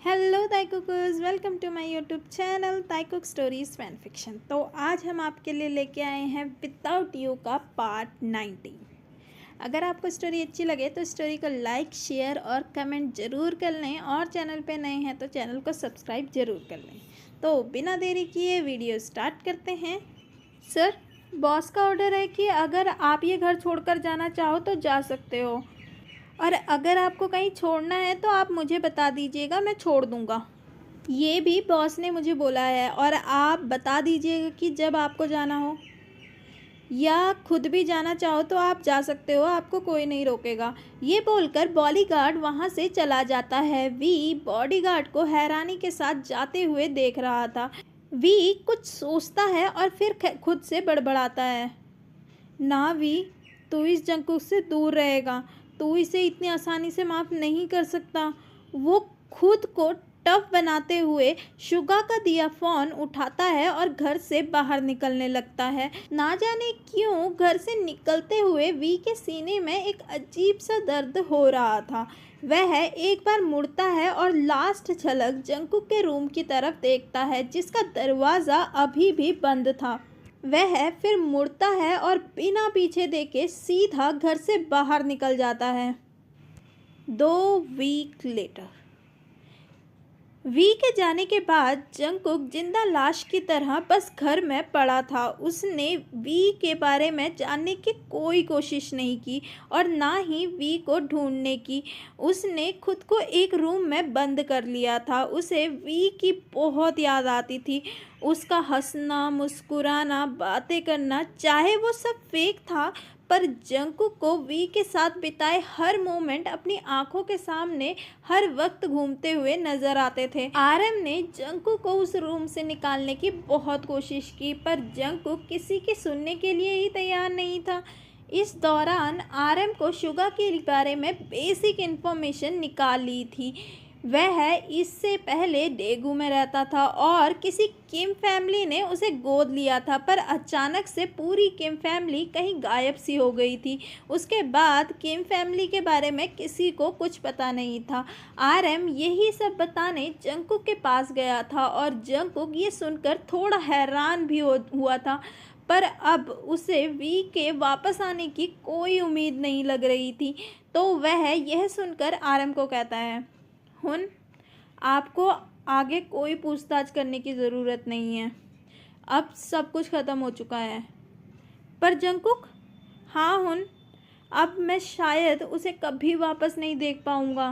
Hello Taekookers, welcome to my YouTube channel Taekook stories fan fiction. तो आज हम आपके लिए लेके आए हैं विदाउट यू का पार्ट 19। अगर आपको स्टोरी अच्छी लगे तो स्टोरी को लाइक, शेयर और कमेंट ज़रूर कर लें, और चैनल पे नए हैं तो चैनल को सब्सक्राइब ज़रूर कर लें। तो बिना देरी किए वीडियो स्टार्ट करते हैं। सर, बॉस का ऑर्डर है कि अगर आप ये घर छोड़कर जाना चाहो तो जा सकते हो, और अगर आपको कहीं छोड़ना है तो आप मुझे बता दीजिएगा, मैं छोड़ दूँगा। ये भी बॉस ने मुझे बोला है, और आप बता दीजिएगा कि जब आपको जाना हो, या खुद भी जाना चाहो तो आप जा सकते हो, आपको कोई नहीं रोकेगा। ये बोलकर बॉडीगार्ड वहाँ से चला जाता है। वी बॉडीगार्ड को हैरानी के साथ जाते हुए देख रहा था। वी कुछ सोचता है और फिर खुद से बड़बड़ाता है, ना वी, तू इस जंकुक से दूर रहेगा, तू इसे इतनी आसानी से माफ़ नहीं कर सकता। वो खुद को टफ बनाते हुए शुगा का दिया फ़ोन उठाता है और घर से बाहर निकलने लगता है। ना जाने क्यों घर से निकलते हुए वी के सीने में एक अजीब सा दर्द हो रहा था। वह एक बार मुड़ता है और लास्ट झलक जंकुक के रूम की तरफ देखता है, जिसका दरवाज़ा अभी भी बंद था। वह फिर मुड़ता है और बिना पीछे देखे सीधा घर से बाहर निकल जाता है। 2 वीक लेटर। वी के जाने के बाद जंकुक जिंदा लाश की तरह बस घर में पड़ा था। उसने वी के बारे में जानने की कोई कोशिश नहीं की और ना ही वी को ढूंढने की। उसने खुद को एक रूम में बंद कर लिया था। उसे वी की बहुत याद आती थी। उसका हंसना, मुस्कुराना, बातें करना, चाहे वो सब फेक था, पर जंकुक को वी के साथ बिताए हर मोमेंट अपनी आंखों के सामने हर वक्त घूमते हुए नजर आते थे। आरएम ने जंकुक को उस रूम से निकालने की बहुत कोशिश की, पर जंकुक किसी की सुनने के लिए ही तैयार नहीं था। इस दौरान आरएम को शुगा के बारे में बेसिक इन्फॉर्मेशन निकाल ली थी। वह इससे पहले डेगू में रहता था और किसी किम फैमिली ने उसे गोद लिया था, पर अचानक से पूरी किम फैमिली कहीं गायब सी हो गई थी। उसके बाद किम फैमिली के बारे में किसी को कुछ पता नहीं था। आरएम यही सब बताने जंकुक के पास गया था, और जंकुक ये सुनकर थोड़ा हैरान भी हुआ था, पर अब उसे वी के वापस आने की कोई उम्मीद नहीं लग रही थी। तो वह यह सुनकर आरएम को कहता है, हुन, आपको आगे कोई पूछताछ करने की ज़रूरत नहीं है, अब सब कुछ ख़त्म हो चुका है। पर जंकुक? हाँ हुन, अब मैं शायद उसे कभी वापस नहीं देख पाऊँगा।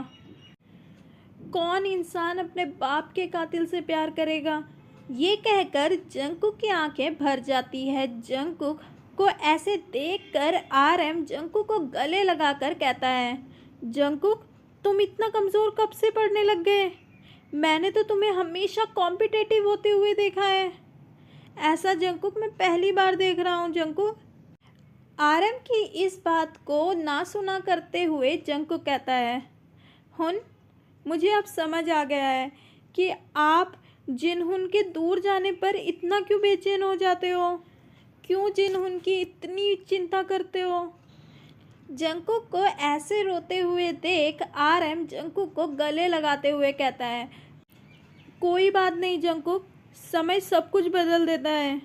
कौन इंसान अपने बाप के कातिल से प्यार करेगा? ये कहकर जंकुक की आंखें भर जाती है। जंकुक को ऐसे देखकर आरएम जंकुक को गले लगाकर कहता है, जंकुक, तुम इतना कमज़ोर कब से पड़ने लग गए? मैंने तो तुम्हें हमेशा कॉम्पिटिटिव होते हुए देखा है। ऐसा जंकुक मैं पहली बार देख रहा हूँ। जंकुक। आरएम की इस बात को ना सुना करते हुए जंकुक कहता है, हुन, मुझे अब समझ आ गया है कि आप जिनहुन के दूर जाने पर इतना क्यों बेचैन हो जाते हो। क्यों जिनहुन की इतनी चिंता करते हो? जंकुक को ऐसे रोते हुए देख आरएम जंकुक को गले लगाते हुए कहता है, कोई बात नहीं जंकुक, समय सब कुछ बदल देता है।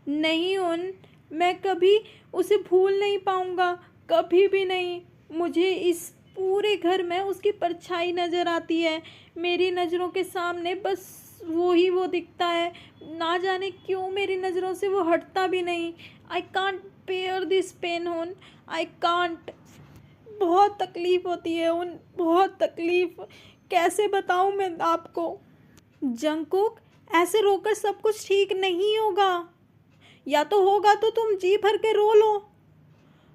नहीं हुन, मैं कभी उसे भूल नहीं पाऊंगा, कभी भी नहीं। मुझे इस पूरे घर में उसकी परछाई नज़र आती है। मेरी नज़रों के सामने बस वो दिखता है। ना जाने क्यों मेरी नज़रों से वो हटता भी नहीं। I can't bear this pain हुन, आई कांट। बहुत तकलीफ़ होती है उन, बहुत तकलीफ़। कैसे बताऊं मैं आपको? जंकुक, ऐसे रोकर सब कुछ ठीक नहीं होगा। या तो होगा तो तुम जी भर के रो लो,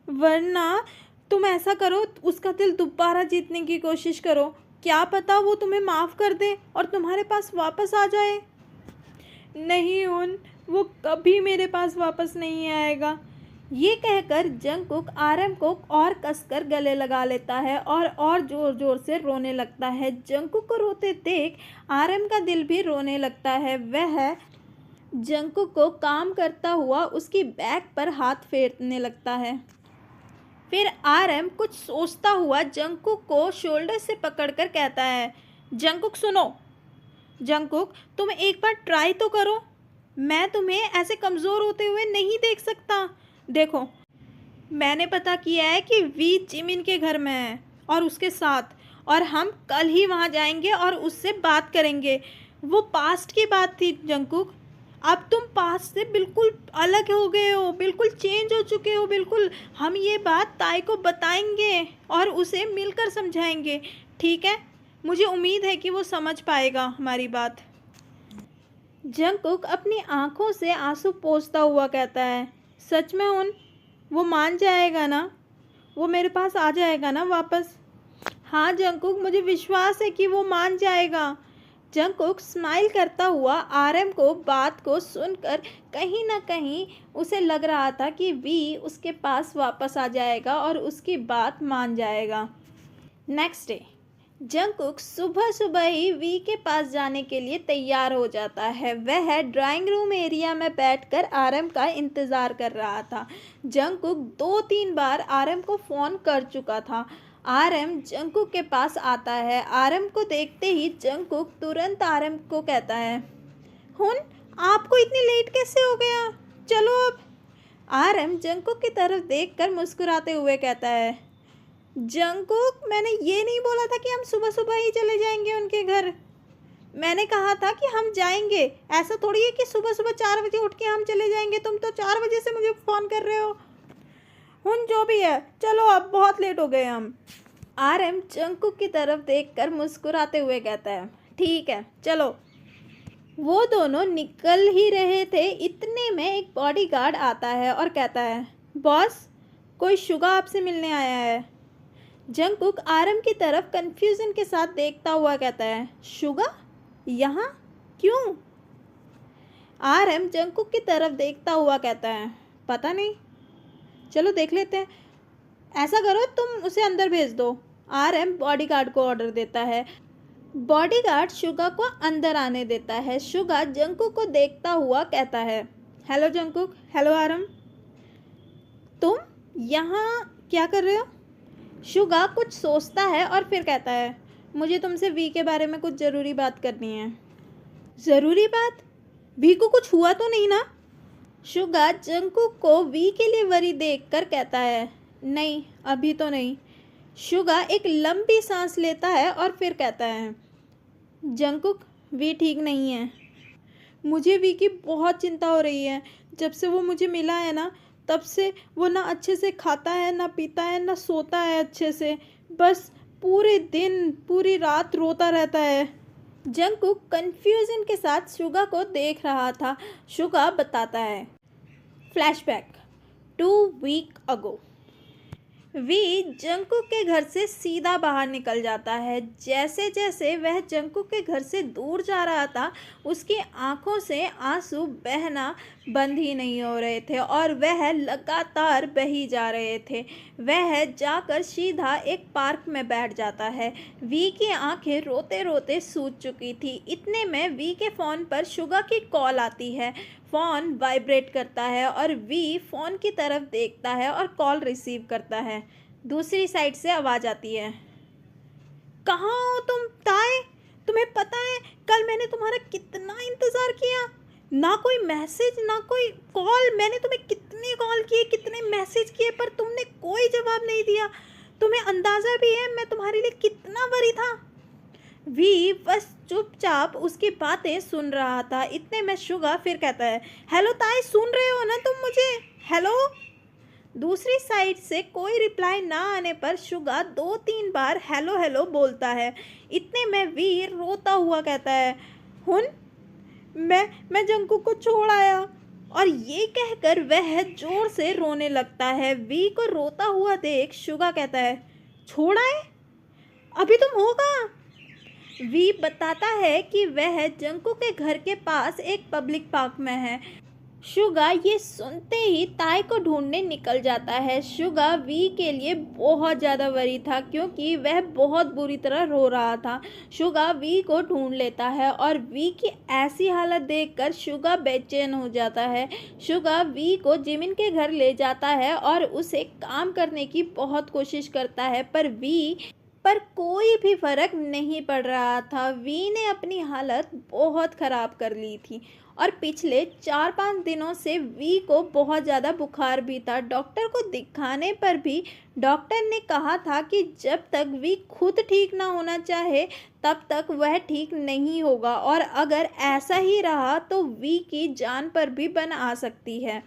वरना तुम ऐसा करो, उसका दिल दोबारा जीतने की कोशिश करो। क्या पता वो तुम्हें माफ़ कर दे और तुम्हारे पास वापस आ जाए। नहीं उन, वो कभी मेरे पास वापस नहीं आएगा। ये कहकर जंकुक आरएम को और कसकर गले लगा लेता है और ज़ोर ज़ोर से रोने लगता है। जंकुक को रोते देख आरएम का दिल भी रोने लगता है। वह जंकुक को काम करता हुआ उसकी बैक पर हाथ फेरने लगता है। फिर आरएम कुछ सोचता हुआ जंकुक को शोल्डर से पकड़कर कहता है, जंगकुक सुनो, जंगकुक तुम एक बार ट्राई तो करो। मैं तुम्हें ऐसे कमज़ोर होते हुए नहीं देख सकता। देखो, मैंने पता किया है कि वी जिमिन के घर में है और उसके साथ, और हम कल ही वहाँ जाएंगे और उससे बात करेंगे। वो पास्ट की बात थी जंगकुक। अब तुम पास्ट से बिल्कुल अलग हो गए हो, बिल्कुल चेंज हो चुके हो, बिल्कुल। हम ये बात ताई को बताएंगे और उसे मिलकर समझाएंगे, ठीक है? मुझे उम्मीद है कि वो समझ पाएगा हमारी बात। जंगकुक अपनी आंखों से आंसू पोंछता हुआ कहता है, सच में उन वो मान जाएगा ना? वो मेरे पास आ जाएगा ना वापस? हाँ जंगकुक, मुझे विश्वास है कि वो मान जाएगा। जंगकुक स्माइल करता हुआ आरएम को बात को सुनकर कहीं ना कहीं उसे लग रहा था कि वी उसके पास वापस आ जाएगा और उसकी बात मान जाएगा। नेक्स्ट डे जंगकुक सुबह सुबह ही वी के पास जाने के लिए तैयार हो जाता है। वह ड्राइंग रूम एरिया में बैठकर आरएम का इंतज़ार कर रहा था। जंगकुक 2-3 बार आरएम को फ़ोन कर चुका था। आरएम जंगकुक के पास आता है। आरएम को देखते ही जंगकुक तुरंत आरएम को कहता है, हुन, आपको इतनी लेट कैसे हो गया? चलो अब। आरएम जंगकुक की तरफ देखकर मुस्कुराते हुए कहता है, जंगकुक, मैंने ये नहीं बोला था कि हम सुबह सुबह ही चले जाएंगे उनके घर। मैंने कहा था कि हम जाएंगे। ऐसा थोड़ी है कि सुबह सुबह 4 बजे उठ के हम चले जाएंगे। तुम तो 4 बजे से मुझे फ़ोन कर रहे हो। हुन, जो भी है, चलो अब बहुत लेट हो गए हम। आरएम जंगकुक की तरफ देखकर मुस्कुराते हुए कहता है, ठीक है, चलो। वो दोनों निकल ही रहे थे, इतने में एक बॉडीगार्ड आता है और कहता है, बॉस, कोई शुगा आपसे मिलने आया है। जंगकुक आरएम की तरफ कंफ्यूजन के साथ देखता हुआ कहता है, शुगा? यहाँ क्यों? आरएम जंगकुक की तरफ देखता हुआ कहता है, पता नहीं, चलो देख लेते हैं। ऐसा करो, तुम उसे अंदर भेज दो। आरएम बॉडीगार्ड को ऑर्डर देता है। बॉडीगार्ड शुगा को अंदर आने देता है। शुगा जंगकुक को देखता हुआ कहता है, हेलो जंगकुक। Hello RM. तुम यहाँ क्या कर रहे हो? शुगा कुछ सोचता है और फिर कहता है, मुझे तुमसे वी के बारे में कुछ ज़रूरी बात करनी है। ज़रूरी बात? वी को कुछ हुआ तो नहीं ना? शुगा जंगकुक को वी के लिए वरी देखकर कहता है, नहीं, अभी तो नहीं। शुगा एक लंबी सांस लेता है और फिर कहता है, जंगकुक, वी ठीक नहीं है। मुझे वी की बहुत चिंता हो रही है। जब से वो मुझे मिला है ना, तब से वो ना अच्छे से खाता है, ना पीता है, ना सोता है अच्छे से। बस पूरे दिन पूरी रात रोता रहता है। जंगकुक कंफ्यूजन के साथ शुगा को देख रहा था। शुगा बताता है, flashback 2 week ago. V Jungkook के घर से सीधा बाहर निकल जाता है। जैसे जैसे वह जंगकुक के घर से दूर जा रहा था, उसकी आंखों से आंसू बहना बंद ही नहीं हो रहे थे और वह लगातार बही जा रहे थे। वह जाकर सीधा एक पार्क में बैठ जाता है। वी की आंखें रोते रोते सूज चुकी थी। इतने में वी के फ़ोन पर शुगा की कॉल आती है। फ़ोन वाइब्रेट करता है और वी फ़ोन की तरफ देखता है और कॉल रिसीव करता है। दूसरी साइड से आवाज़ आती है, कहाँ हो तुम ताए? तुम्हें पता है कल मैंने तुम्हारा कितना इंतज़ार किया? ना कोई मैसेज, ना कोई कॉल। मैंने तुम्हें कितने कॉल किए, कितने मैसेज किए, पर तुमने कोई जवाब नहीं दिया। तुम्हें अंदाज़ा भी है मैं तुम्हारे लिए कितना वरी था? वी बस चुपचाप उसकी बातें सुन रहा था। इतने में शुगा फिर कहता है, हेलो ताई, सुन रहे हो ना तुम मुझे? हेलो। दूसरी साइड से कोई रिप्लाई ना आने पर शुगा 2-3 बार हेलो हेलो बोलता है। इतने में वी रोता हुआ कहता है, हुन, मैं जंगकुक को छोड़ आया। और ये कहकर वह जोर से रोने लगता है। वी को रोता हुआ देख शुगा कहता है, छोड़ आए? अभी तुम होगा? वी बताता है कि वह जंगकुक के घर के पास एक पब्लिक पार्क में है। शुगा ये सुनते ही ताई को ढूंढने निकल जाता है। शुगा वी के लिए बहुत ज़्यादा वरी था क्योंकि वह बहुत बुरी तरह रो रहा था। शुगा वी को ढूंढ लेता है और वी की ऐसी हालत देखकर शुगा बेचैन हो जाता है। शुगा वी को जिमिन के घर ले जाता है और उसे काम करने की बहुत कोशिश करता है, पर वी पर कोई भी फर्क नहीं पड़ रहा था। वी ने अपनी हालत बहुत ख़राब कर ली थी और पिछले 4-5 दिनों से वी को बहुत ज़्यादा बुखार भी था। डॉक्टर को दिखाने पर भी डॉक्टर ने कहा था कि जब तक वी खुद ठीक ना होना चाहे तब तक वह ठीक नहीं होगा और अगर ऐसा ही रहा तो वी की जान पर भी बन आ सकती है।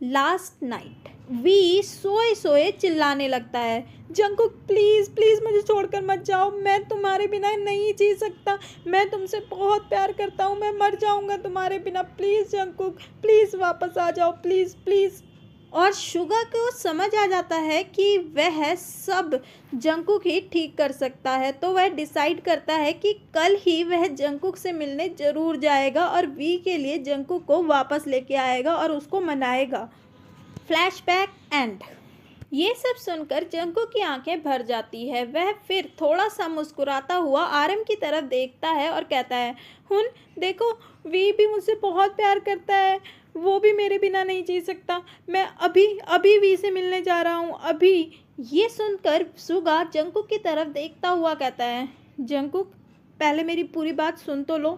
लास्ट नाइट वी सोए सोए चिल्लाने लगता है, जंकुक प्लीज़ प्लीज़ मुझे छोड़कर मत जाओ, मैं तुम्हारे बिना नहीं जी सकता, मैं तुमसे बहुत प्यार करता हूँ, मैं मर जाऊँगा तुम्हारे बिना, प्लीज़ जंकुक प्लीज़ वापस आ जाओ प्लीज़ प्लीज़। और शुगा को समझ आ जाता है कि वह सब जंकुक ही ठीक कर सकता है, तो वह डिसाइड करता है कि कल ही वह जंकुक से मिलने ज़रूर जाएगा और वी के लिए जंकुक को वापस लेके आएगा और उसको मनाएगा। Flashback and. ये सब सुनकर जंकुक की आंखें भर जाती है। वह फिर थोड़ा सा मुस्कुराता हुआ आरम की तरफ देखता है और कहता है, हुन देखो, वी भी मुझसे बहुत प्यार करता है, वो भी मेरे बिना नहीं जी सकता, मैं अभी अभी वी से मिलने जा रहा हूँ अभी। ये सुनकर सुगा जंकुक की तरफ देखता हुआ कहता है, जंकुक पहले मेरी पूरी बात सुन तो लो।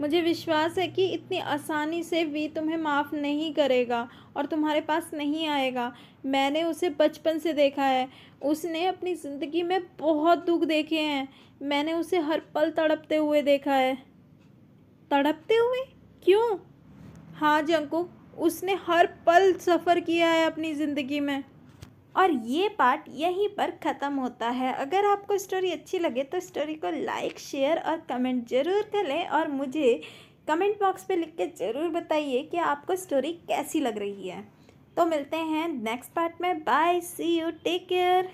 मुझे विश्वास है कि इतनी आसानी से वी तुम्हें माफ़ नहीं करेगा और तुम्हारे पास नहीं आएगा। मैंने उसे बचपन से देखा है, उसने अपनी ज़िंदगी में बहुत दुख देखे हैं, मैंने उसे हर पल तड़पते हुए देखा है। तड़पते हुए? क्यों? हाँ जंकुक, उसने हर पल सफ़र किया है अपनी ज़िंदगी में। और ये पार्ट यहीं पर ख़त्म होता है। अगर आपको स्टोरी अच्छी लगे तो स्टोरी को लाइक, शेयर और कमेंट ज़रूर करें और मुझे कमेंट बॉक्स पे लिख के ज़रूर बताइए कि आपको स्टोरी कैसी लग रही है। तो मिलते हैं नेक्स्ट पार्ट में। Bye, see you, take care.